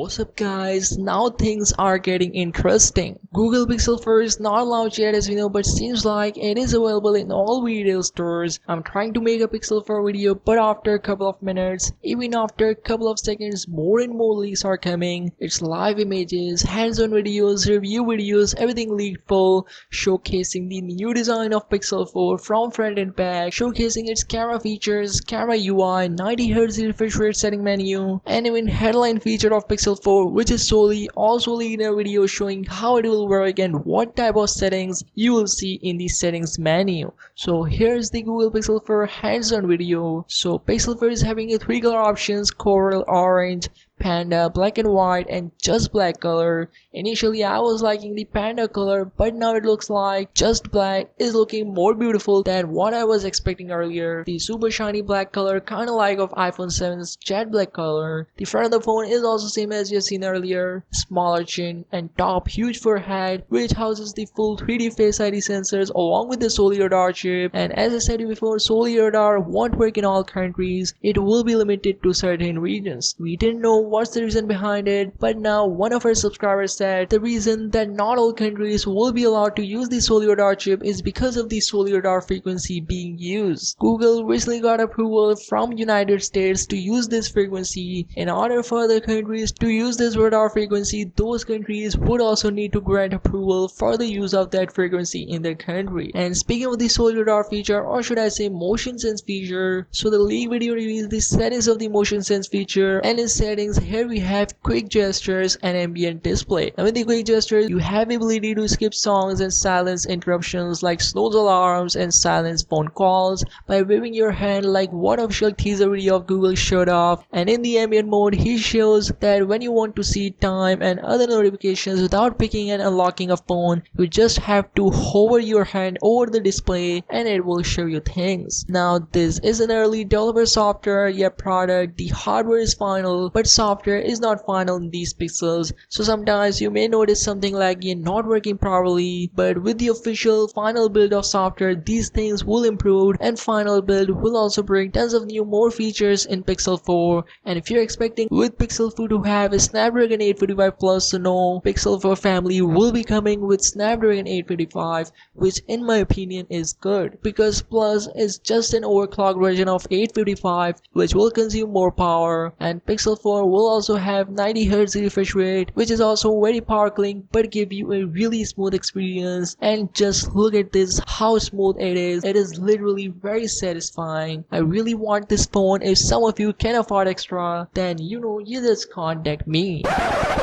What's up guys, now things are getting interesting. Google Pixel 4 is not launched yet as we know, but seems like it is available in all retail stores. I'm trying to make a Pixel 4 video, but after a couple of minutes, even after a couple of seconds, more and more leaks are coming. It's live images, hands-on videos, review videos, everything leaked full, showcasing the new design of Pixel 4 from front and back, showcasing its camera features, camera UI, 90Hz refresh rate setting menu, and even headline feature of Pixel 4, which is Soli, also leaked a video showing how it will work and what type of settings you will see in the settings menu. So here's the Google Pixel 4 hands-on video. So Pixel 4 is having a 3 color options: coral, orange, panda, black and white, and just black color. Initially I was liking the panda color, but now it looks like just black is looking more beautiful than what I was expecting earlier. The super shiny black color, kinda like of iPhone 7's jet black color. The front of the phone is also same as you've seen earlier. Smaller chin and top huge forehead, which houses the full 3D Face ID sensors along with the Soli radar chip. And as I said before, Soli radar won't work in all countries. It will be limited to certain regions. We didn't know what's the reason behind it, but now one of our subscribers said the reason that not all countries will be allowed to use the Soli radar chip is because of the Soli radar frequency being used. Google recently got approval from United States to use this frequency. In order for other countries to use this radar frequency, those countries would also need to grant approval for the use of that frequency in their country. And speaking of the Soli radar feature, or should I say motion sense feature, so the leak video reveals the settings of the motion sense feature, and in settings here we have quick gestures and ambient display. And with the quick gestures you have the ability to skip songs and silence interruptions like snooze alarms and silence phone calls by waving your hand like what official teaser video of Google showed off. And in the ambient mode he shows that when you want to see time and other notifications without picking and unlocking a phone, you just have to hover your hand over the display and it will show you things. Now this is an early developer software yet product. The hardware is final, but software is not final in these pixels, so sometimes you may notice something laggy and not working properly, but with the official final build of software these things will improve, and final build will also bring tons of new more features in Pixel 4. And if you're expecting with Pixel 4 to have a Snapdragon 855 Plus, so no, Pixel 4 family will be coming with Snapdragon 855, which in my opinion is good, because Plus is just an overclocked version of 855 which will consume more power, and Pixel 4 will also have 90Hz refresh rate, which is also very power clean but give you a really smooth experience. And just look at this, how smooth it is. It is literally very satisfying. I really want this phone. If some of you can afford extra, then you just contact me.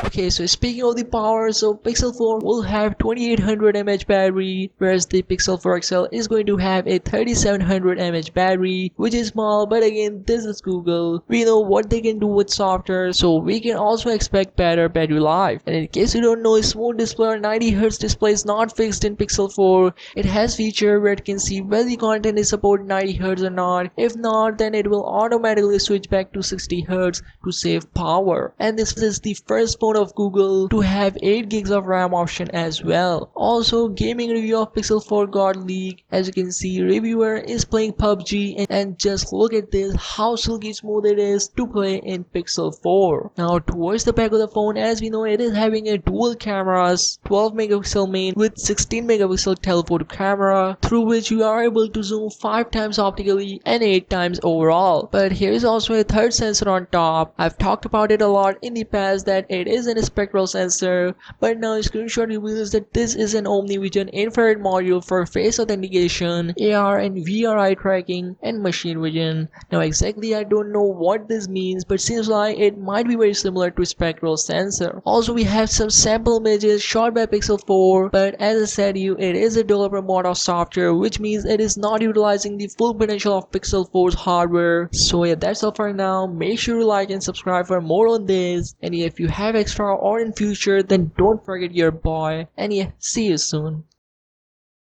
Okay, so speaking of the power, so Pixel 4 will have 2800 mAh battery, whereas the Pixel 4 XL is going to have a 3700 mAh battery, which is small, but again this is Google. We know what they can do with software, so we can also expect better battery life. And in case you don't know, a smooth display or 90Hz display is not fixed in Pixel 4. It has feature where it can see whether the content is supported 90Hz or not. If not, then it will automatically switch back to 60Hz to save power. And this is the first phone of Google to have 8 gigs of RAM option as well. Also, gaming review of Pixel 4 got leaked. As you can see, reviewer is playing PUBG, and just look at this, how silky smooth it is to play in Pixel 4. Now towards the back of the phone, as we know, it is having a dual cameras, 12 megapixel main with 16 megapixel telephoto camera, through which you are able to zoom 5 times optically and 8 times overall. But here is also a third sensor on top. I've talked about it a lot in the past that it is a spectral sensor, but now a screenshot reveals that this is an OmniVision infrared module for face authentication, AR and VR eye tracking, and machine vision. Now exactly I don't know what this means, but seems like it might be very similar to spectral sensor. Also we have some sample images shot by Pixel 4, but as I said it is a developer mode of software, which means it is not utilizing the full potential of Pixel 4's hardware. So yeah, that's all for now. Make sure to like and subscribe for more on this, and if you have extra or in future, then don't forget your boy. And yeah, see you soon.